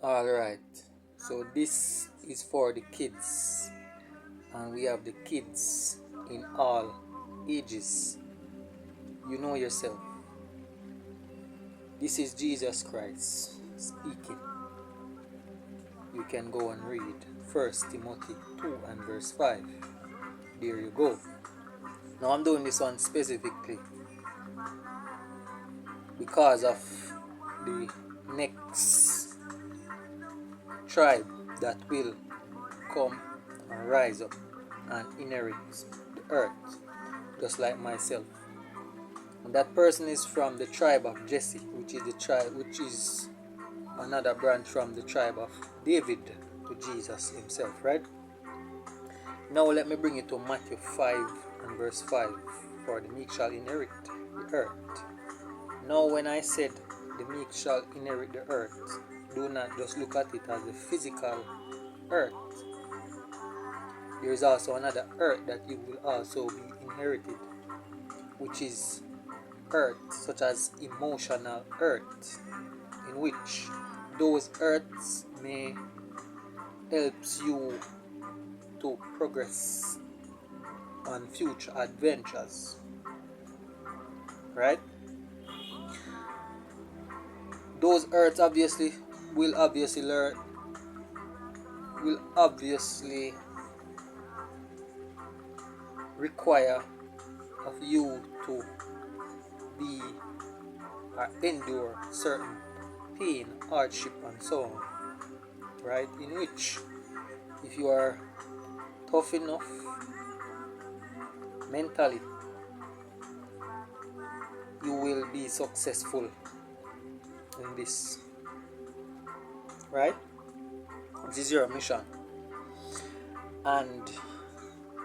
Alright, so this is for the kids, and we have the kids in all ages. You know yourself. This is Jesus Christ speaking. You can go and read 1 Timothy 2 and verse 5. There you go. Now I'm doing this one specifically because of the next tribe that will come and rise up and inherit the earth, just like myself. And that person is from the tribe of Jesse, which is another branch from the tribe of David to Jesus himself, right? Now let me bring you to Matthew 5 and verse 5. For the meek shall inherit the earth. Now when I said the meek shall inherit the earth, do not just look at it as the physical earth. There is also another earth that you will also be inherited, which is earth such as emotional earth, in which those earths may help you to progress on future adventures, right? Those earths will obviously require of you to be or endure certain pain, hardship, and so on, right? In which, if you are tough enough mentally, you will be successful in this, right? This is your mission. And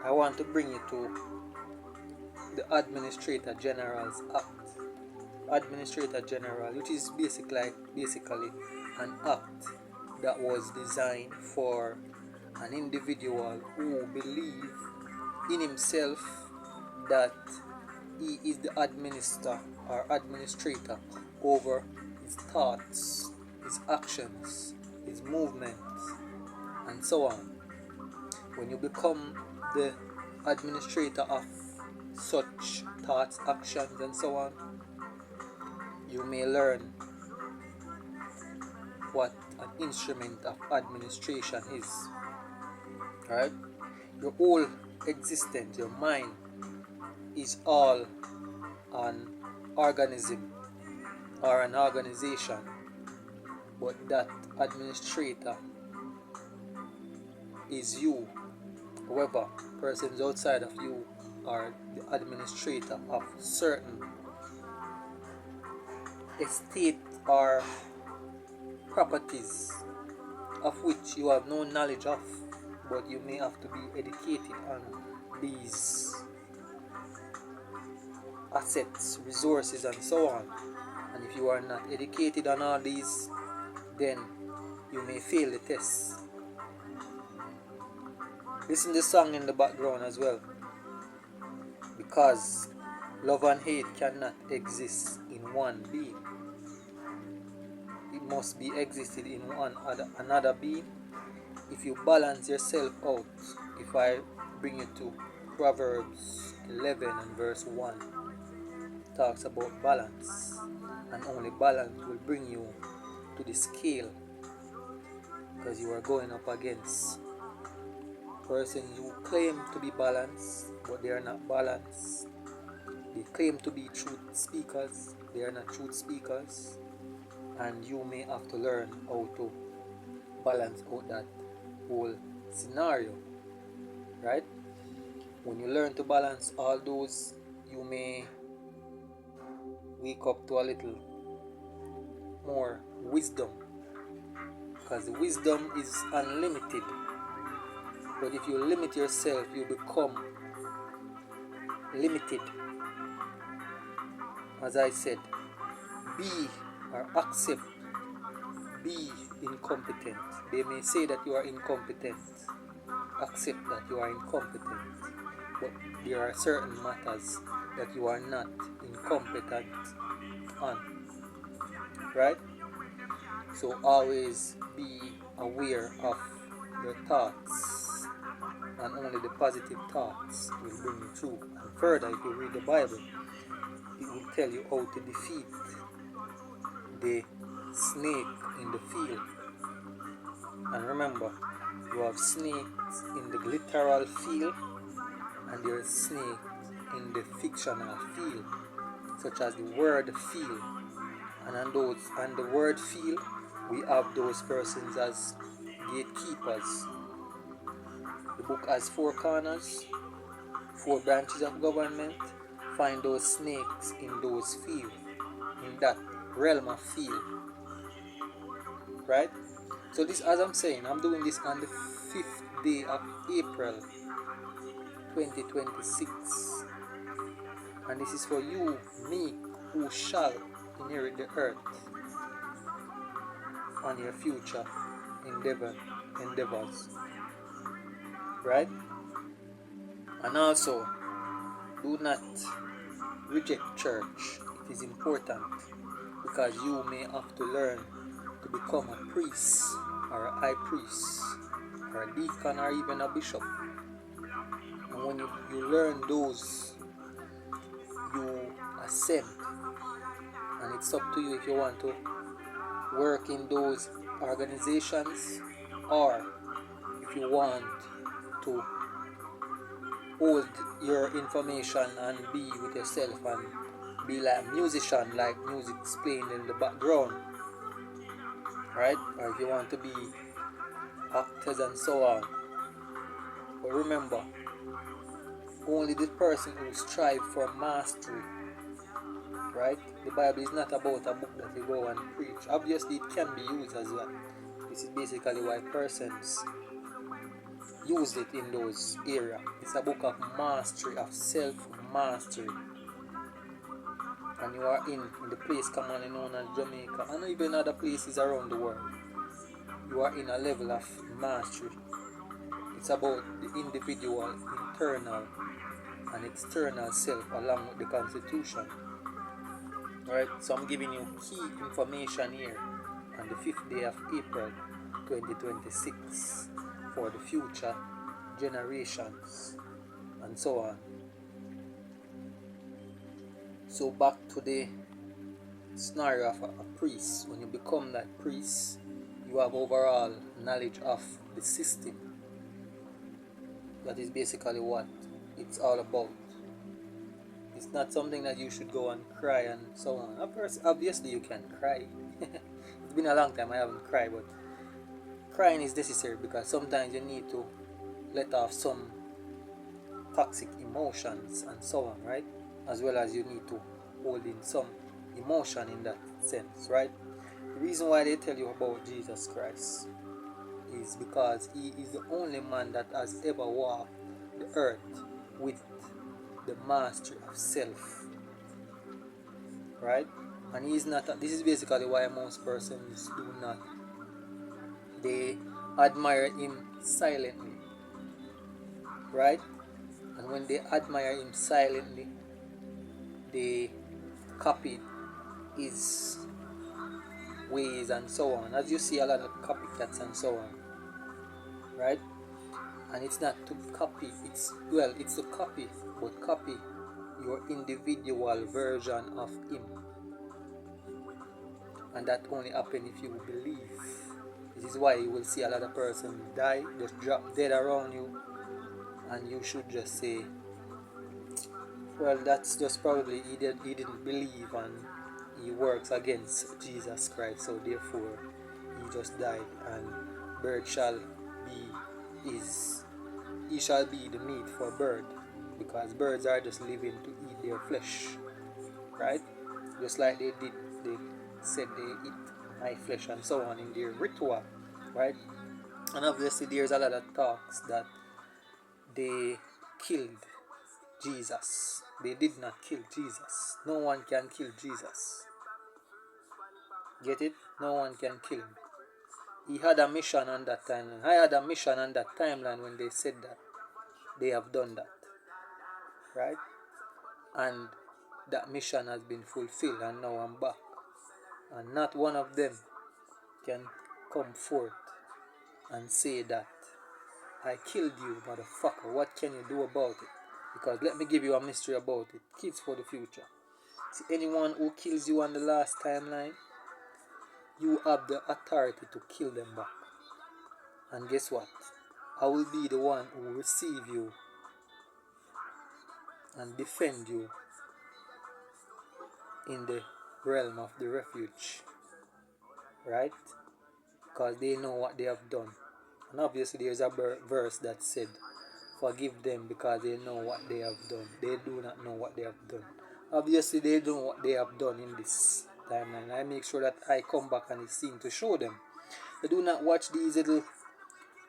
I want to bring you to the Administrator General's Act. Administrator General, which is basically an act that was designed for an individual who believes in himself that he is the administrator over his thoughts, his actions, his movements, and so on. When you become the administrator of such thoughts, actions, and so on, you may learn what an instrument of administration is. Right? Your whole existence, your mind, is all an organism or an organization, but that administrator is you. However, persons outside of you are the administrator of certain estate or properties of which you have no knowledge of, but you may have to be educated on these assets, resources, and so on. And if you are not educated on all these, then you may fail the test. Listen to the song in the background as well, because love and hate cannot exist in one being. It must be existed in another being. If you balance yourself out, if I bring you to Proverbs 11 and verse 1, it talks about balance, and only balance will bring you to the scale, because you are going up against persons who claim to be balanced, but they are not balanced. They claim to be truth speakers, they are not truth speakers, and you may have to learn how to balance out that whole scenario, right? When you learn to balance all those, you may wake up to a little more wisdom, because the wisdom is unlimited. But if you limit yourself, you become limited. As I said, be or accept, be incompetent. They may say that you are incompetent. Accept that you are incompetent. But there are certain matters that you are not incompetent on. Right? So always be aware of your thoughts, and only the positive thoughts will bring you through. And further, if you read the Bible, it will tell you how to defeat the snake in the field. And remember, you have snakes in the literal field, and there are snakes in the fictional field, such as the word field. And on the word field, we have those persons as gatekeepers. The book has 4 corners, 4 branches of government. Find those snakes in those fields, in that realm of field, right? So this, as I'm saying, I'm doing this on the 5th day of April 2026, and this is for you, me, who shall inherit the earth on your future endeavors, right? And also, do not reject church. It is important, because you may have to learn to become a priest, or a high priest, or a deacon, or even a bishop. And when you learn those, you ascend. And it's up to you if you want to work in those organizations, or if you want to hold your information and be with yourself and be like a musician, like music's playing in the background, right? Or if you want to be actors and so on. But remember, only the person who strive for mastery, right? The Bible is not about a book that you go and preach. Obviously, it can be used as well. This is basically why persons use it in those areas. It's a book of mastery, of self-mastery. And you are in the place commonly known as Jamaica, and even other places around the world. You are in a level of mastery. It's about the individual, internal and external self, along with the Constitution. Alright, so I'm giving you key information here on the 5th day of April 2026 for the future generations and so on. So back to the scenario of a priest. When you become that priest, you have overall knowledge of the system. That is basically what it's all about. It's not something that you should go and cry and so on. Obviously you can cry. It's been a long time I haven't cried, but crying is necessary, because sometimes you need to let off some toxic emotions and so on, right? As well as you need to hold in some emotion in that sense, right? The reason why they tell you about Jesus Christ is because he is the only man that has ever walked the earth with the mastery of self, right? And he is not, this is basically why most persons do not, they admire him silently, right? And when they admire him silently, they copy his ways and so on, as you see a lot of copycats and so on, right? And it's not to copy, it's to copy, but copy your individual version of him. And that only happens if you believe. This is why you will see a lot of persons die, just drop dead around you, and you should just say, well, that's just probably he didn't believe, and he works against Jesus Christ, so therefore he just died, and bird shall be he shall be the meat for bird, because birds are just living to eat their flesh, right? Just like they said they eat my flesh and so on in their ritual, right? And obviously there's a lot of talks that they killed Jesus. They did not kill Jesus. No one can kill Jesus. Get it? No one can kill him. He had a mission on that timeline. I had a mission on that timeline when they said that. They have done that. Right? And that mission has been fulfilled, and now I'm back. And not one of them can come forth and say that I killed you, motherfucker. What can you do about it? Because let me give you a mystery about it. Kids for the future. See, anyone who kills you on the last timeline, you have the authority to kill them back. And guess what? I will be the one who will receive you and defend you in the realm of the refuge. Right? Because they know what they have done. And obviously there's a verse that said, forgive them because they know what they have done. They do not know what they have done. Obviously they know what they have done in this timeline. I make sure that I come back and it's seen to show them. They do not watch these little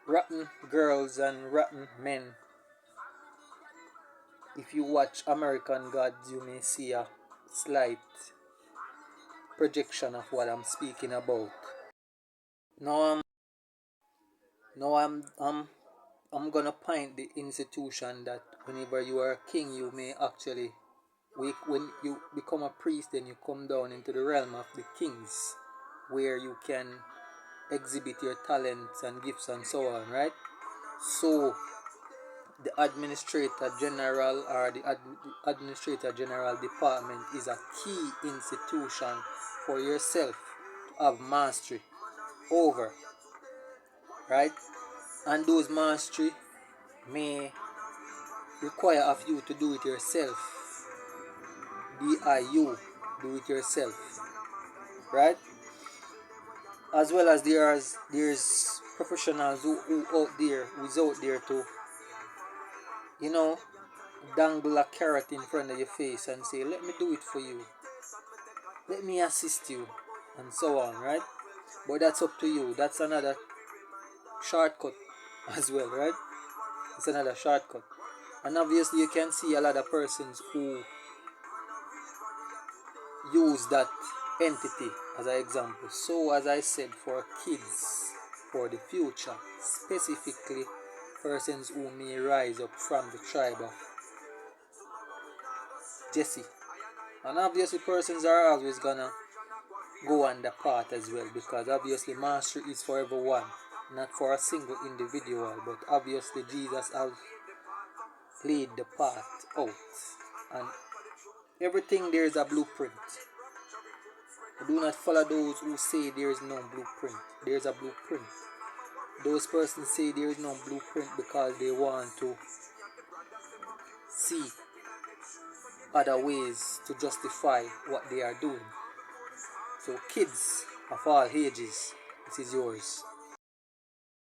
rotten girls and rotten men. If you watch American Gods, you may see a slight projection of what I'm speaking about. Now I'm gonna point the institution that whenever you are a king, you may actually, when you become a priest, then you come down into the realm of the kings, where you can exhibit your talents and gifts and so on, right? So the administrator general or the administrator general department is a key institution for yourself to have mastery over, right? And those mastery may require of you to do it yourself. DIU, do it yourself, right? As well as there's professionals who's out there to, you know, dangle a carrot in front of your face and say, let me do it for you, let me assist you, and so on, right? But that's up to you. That's another shortcut as well, right? It's another shortcut. And obviously you can see a lot of persons who use that entity as an example. So as I said, for kids, for the future, specifically persons who may rise up from the tribe of Jesse. And obviously persons are always gonna go on the path as well, because obviously mastery is for everyone, not for a single individual. But obviously Jesus has laid the path out, and everything there is a blueprint. Do not follow those who say there is no blueprint. There is a blueprint. Those persons say there is no blueprint because they want to see other ways to justify what they are doing. So kids of all ages, this is yours.